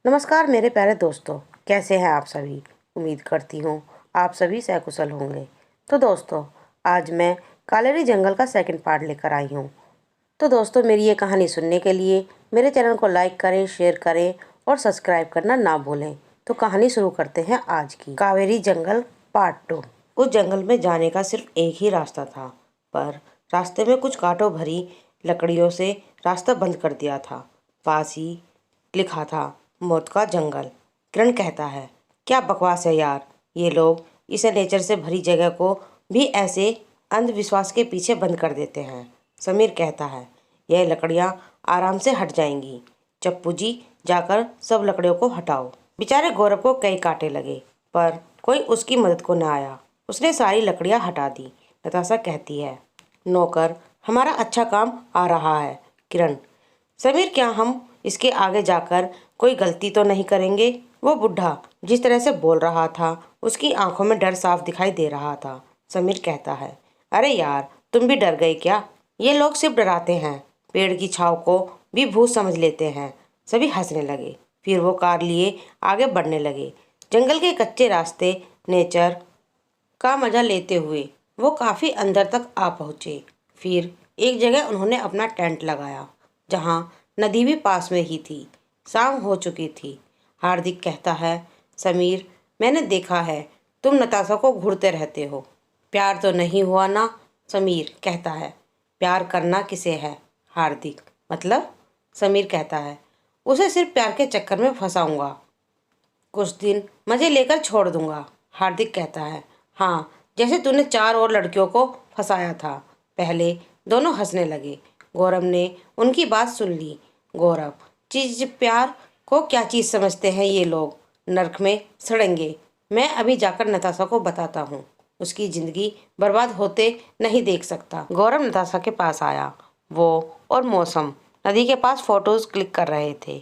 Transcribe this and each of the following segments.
नमस्कार मेरे प्यारे दोस्तों, कैसे हैं आप सभी। उम्मीद करती हूँ आप सभी सकुशल होंगे। तो दोस्तों, आज मैं कालेरी जंगल का सेकंड पार्ट लेकर आई हूँ। तो दोस्तों, मेरी ये कहानी सुनने के लिए मेरे चैनल को लाइक करें, शेयर करें और सब्सक्राइब करना ना भूलें। तो कहानी शुरू करते हैं आज की। कावेरी जंगल पार्ट 2। उस जंगल में जाने का सिर्फ एक ही रास्ता था, पर रास्ते में कुछ कांटों भरी लकड़ियों से रास्ता बंद कर दिया था। पास ही लिखा था, मौत का जंगल। किरण कहता है, क्या बकवास है यार, ये लोग इसे नेचर से भरी जगह को भी ऐसे अंधविश्वास के पीछे बंद कर देते हैं। समीर कहता है, यह लकड़ियां आराम से हट जाएंगी। चप्पू जी, जाकर सब लकड़ियों को हटाओ। बेचारे गौरव को कई कांटे लगे, पर कोई उसकी मदद को न आया। उसने सारी लकड़ियां हटा दी। नताशा कहती है, नौकर, हमारा अच्छा काम आ रहा है। किरण, समीर, क्या हम इसके आगे जाकर कोई गलती तो नहीं करेंगे। वो बुढ़ा जिस तरह से बोल रहा था, उसकी आंखों में डर साफ दिखाई दे रहा था। समीर कहता है, अरे यार, तुम भी डर गए क्या। ये लोग सिर्फ डराते हैं, पेड़ की छाव को भी भूत समझ लेते हैं। सभी हंसने लगे। फिर वो कार लिए आगे बढ़ने लगे। जंगल के कच्चे रास्ते, नेचर का मजा लेते हुए वो काफी अंदर तक आ पहुंचे। फिर एक जगह उन्होंने अपना टेंट लगाया, जहां नदी भी पास में ही थी। शाम हो चुकी थी। हार्दिक कहता है, समीर, मैंने देखा है तुम नताशा को घूरते रहते हो। प्यार तो नहीं हुआ ना। समीर कहता है, प्यार करना किसे है। हार्दिक, मतलब। समीर कहता है, उसे सिर्फ प्यार के चक्कर में फंसाऊंगा, कुछ दिन मजे लेकर छोड़ दूंगा। हार्दिक कहता है, हाँ, जैसे तूने 4 और लड़कियों को फंसाया था। पहले दोनों हंसने लगे। गौरव ने उनकी बात सुन ली। गौरव, चीज प्यार को क्या चीज समझते हैं ये लोग, नर्क में सड़ेंगे। मैं अभी जाकर नताशा को बताता हूँ, उसकी जिंदगी बर्बाद होते नहीं देख सकता। गौरव नताशा के पास आया। वो और मौसम नदी के पास फोटोज क्लिक कर रहे थे।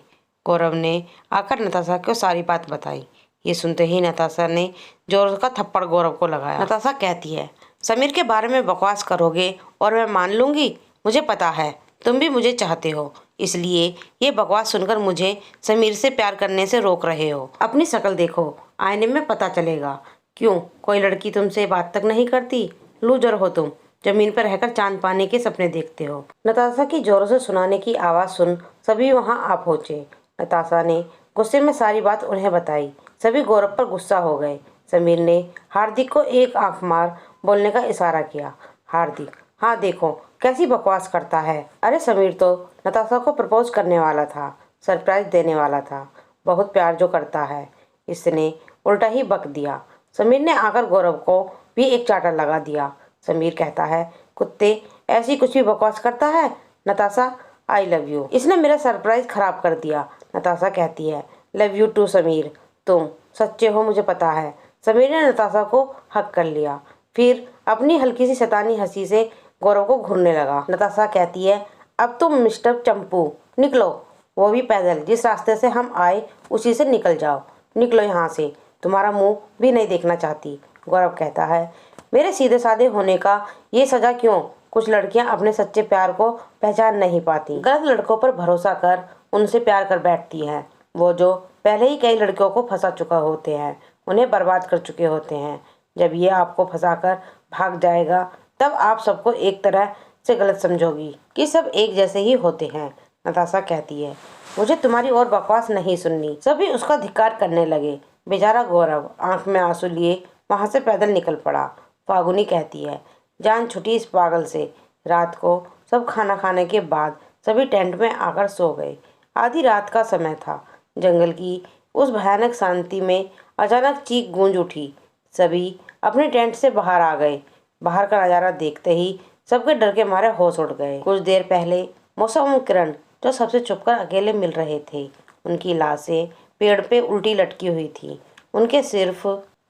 गौरव ने आकर नताशा को सारी बात बताई। ये सुनते ही नताशा ने जोर का थप्पड़ गौरव को लगाया। नताशा कहती है, समीर के बारे में बकवास करोगे और मैं मान लूंगी। मुझे पता है तुम भी मुझे चाहते हो, इसलिए ये बकवास सुनकर मुझे समीर से प्यार करने से रोक रहे हो। अपनी शक्ल देखो, आईने में पता चलेगा। क्यों, कोई लड़की तुमसे बात तक नहीं करती। लूजर हो तुम, जमीन पर रहकर चांद पाने के सपने देखते हो। नताशा की जोरों से सुनाने की आवाज़ सुन सभी वहां आ पहुंचे। नताशा ने गुस्से में सारी बात उन्हें बताई। सभी गौरव पर गुस्सा हो गए। समीर ने हार्दिक को एक आंख मार बोलने का इशारा किया। हार्दिक, हाँ देखो कैसी बकवास करता है। अरे समीर तो नताशा को प्रपोज करने वाला था, सरप्राइज देने वाला था। बहुत प्यार जो करता है। इसने उल्टा ही बक दिया। समीर ने आकर गौरव को भी एक चाटा लगा दिया। समीर कहता है, कुत्ते, ऐसी कुछ भी बकवास करता है। Natasha, I love you. इसने मेरा सरप्राइज खराब कर दिया। नताशा कहती है, लव यू टू समीर, तुम सच्चे हो मुझे पता है। समीर ने नताशा को हक कर लिया, फिर अपनी हल्की सी शैतानी हंसी से गौरव को घूरने लगा। नताशा कहती है, अब तुम मिस्टर चंपू निकलो, वो भी पैदल। जिस रास्ते से हम आए उसी से निकल जाओ। निकलो यहाँ से, तुम्हारा मुंह भी नहीं देखना चाहती। गौरव कहता है, मेरे सीधे साधे होने का ये सजा क्यों। कुछ लड़कियां अपने सच्चे प्यार को पहचान नहीं पाती, गलत लड़कों पर भरोसा कर उनसे प्यार कर बैठती हैं। वो जो पहले ही कई लड़कियों को फंसा चुका होते हैं, उन्हें बर्बाद कर चुके होते हैं। जब ये आपको फंसाकर भाग जाएगा, तब आप सबको एक तरह से गलत समझोगी कि सब एक जैसे ही होते हैं। नताशा कहती है, मुझे तुम्हारी और बकवास नहीं सुननी। सभी उसका धिक्कार करने लगे। बेचारा गौरव आंख में आंसू लिए वहां से पैदल निकल पड़ा। फागुनी कहती है, जान छुटी इस पागल से। रात को सब खाना खाने के बाद सभी टेंट में आकर सो गए। आधी रात का समय था। जंगल की उस भयानक शांति में अचानक चीख गूंज उठी। सभी अपने टेंट से बाहर आ गए। बाहर का नज़ारा देखते ही सबके डर के मारे होश उड़ गए। कुछ देर पहले मौसम और किरण, जो सबसे छुपकर अकेले मिल रहे थे, उनकी लाशें पेड़ पे उल्टी लटकी हुई थी। उनके सिर्फ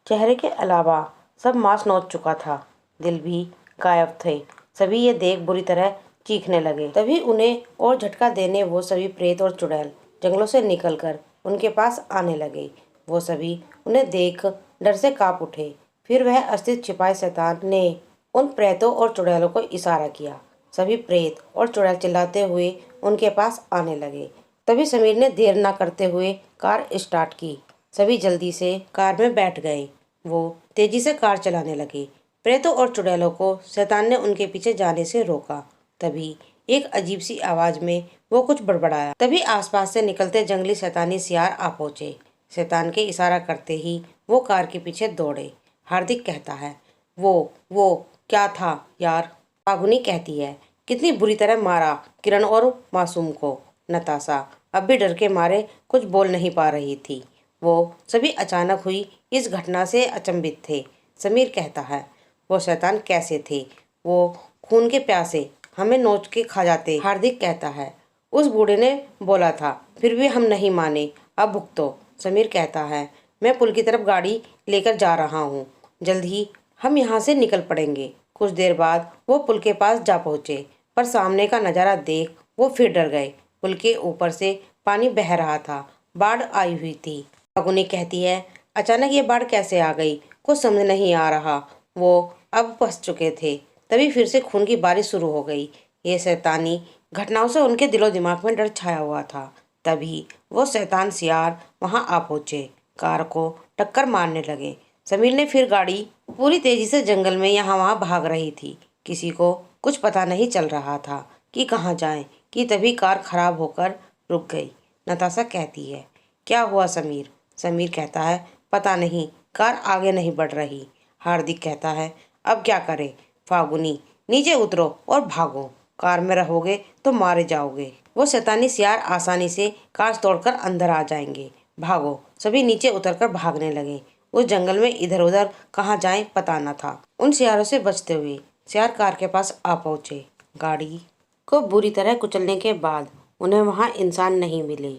चेहरे के अलावा सब मांस नोच चुका था, दिल भी गायब थे। सभी ये देख बुरी तरह चीखने लगे। तभी उन्हें और झटका देने वो सभी प्रेत और चुड़ैल जंगलों से निकलकर उनके पास आने लगे। वो सभी उन्हें देख डर से कांप उठे। फिर वह अस्थिर छिपाए शैतान ने उन प्रेतों और चुड़ैलों को इशारा किया। सभी प्रेत और चुड़ैल चिल्लाते हुए उनके पास आने लगे। तभी समीर ने देर न करते हुए कार स्टार्ट की। सभी जल्दी से कार में बैठ गए। वो तेजी से कार चलाने लगे। प्रेतों और चुड़ैलों को शैतान ने उनके पीछे जाने से रोका। तभी एक अजीब सी आवाज में वो कुछ बड़बड़ाया। तभी आसपास से निकलते जंगली शैतानी सियार आ पहुंचे। शैतान के इशारा करते ही वो कार के पीछे दौड़े। हार्दिक कहता है, वो क्या था यार? फागुनी कहती है, कितनी बुरी तरह मारा किरण और मासूम को। नताशा अब भी डर के मारे कुछ बोल नहीं पा रही थी। वो सभी अचानक हुई इस घटना से अचंभित थे। समीर कहता है, वो शैतान कैसे थे? वो खून के प्यासे, हमें नोच के खा जाते। हार्दिक कहता है, उस बूढ़े ने बोला था, फिर भी हम नहीं माने, अब भुगतो। समीर कहता है, मैं पुल की तरफ गाड़ी लेकर जा रहा हूँ, जल्द ही हम यहाँ से निकल पड़ेंगे। कुछ देर बाद वो पुल के पास जा पहुँचे, पर सामने का नज़ारा देख वो फिर डर गए। पुल के ऊपर से पानी बह रहा था, बाढ़ आई हुई थी। फागुनी कहती है, अचानक ये बाढ़ कैसे आ गई, कुछ समझ नहीं आ रहा। वो अब फंस चुके थे। तभी फिर से खून की बारिश शुरू हो गई। ये शैतानी घटनाओं से उनके दिलो दिमाग में डर छाया हुआ था। तभी वो शैतान सियार वहां आ पहुंचे, कार को टक्कर मारने लगे। समीर ने फिर गाड़ी पूरी तेजी से जंगल में यहाँ वहाँ भाग रही थी। किसी को कुछ पता नहीं चल रहा था कि कहाँ जाएं, कि तभी कार खराब होकर रुक गई। नताशा कहती है, क्या हुआ समीर? समीर कहता है, पता नहीं, कार आगे नहीं बढ़ रही। हार्दिक कहता है, अब क्या करें? फागुनी, नीचे उतरो और भागो, कार में रहोगे तो मारे जाओगे। वो शैतानी सियार आसानी से कार तोड़कर अंदर आ जाएंगे। भागो। सभी नीचे उतरकर भागने लगे। उस जंगल में इधर उधर कहाँ जाएं पता न था। उन सियारों से बचते हुए सियार कार के पास आ पहुंचे। गाड़ी को बुरी तरह कुचलने के बाद उन्हें वहां इंसान नहीं मिले।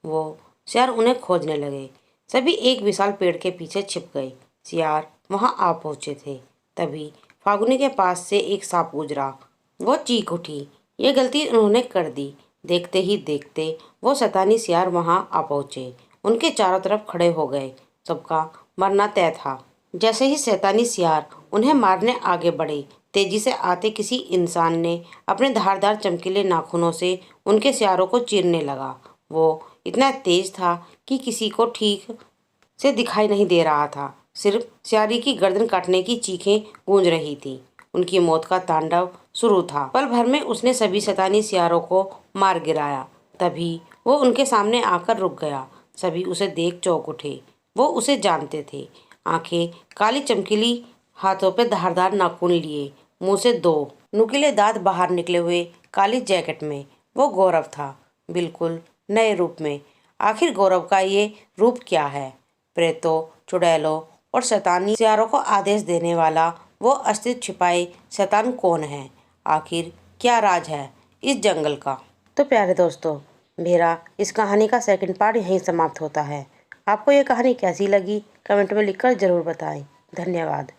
वो सियार उन्हें खोजने लगे। सभी एक विशाल पेड़ के पीछे छिप गए। सियार वहां आ पहुंचे थे। तभी फागुनी के पास से एक सांप गुजरा। वो चीख उठी। ये गलती उन्होंने कर दी। देखते ही देखते वो शैतानी सियार वहां आ पहुंचे। उनके चारों तरफ खड़े हो गए। सबका मरना तय था। जैसे ही शैतानी सियार उन्हें मारने आगे बढ़े, तेजी से आते किसी इंसान ने अपने धारदार चमकीले नाखूनों से उनके सियारों को चीरने लगा। वो इतना तेज था कि किसी को ठीक से दिखाई नहीं दे रहा था। सिर्फ सियारी की गर्दन काटने की चीखें गूंज रही थी। उनकी मौत का तांडव शुरू था। पल भर में उसने सभी शैतानी सियारों को मार गिराया। तभी वो उनके सामने आकर रुक गया। सभी उसे देख चौंक उठे। वो उसे जानते थे। आंखें काली चमकीली, हाथों पे धारदार नाखून लिए, मुंह से 2 नुकीले दांत बाहर निकले हुए, काली जैकेट में वो गौरव था, बिल्कुल नए रूप में। आखिर गौरव का ये रूप क्या है? प्रेतों, चुड़ैलों और शैतानी सियारों को आदेश देने वाला वो अस्तित्व छिपाए शैतान कौन है? आखिर क्या राज है इस जंगल का? तो प्यारे दोस्तों, मेरा इस कहानी का सेकंड पार्ट यहीं समाप्त होता है। आपको ये कहानी कैसी लगी कमेंट में लिखकर ज़रूर बताएं। धन्यवाद।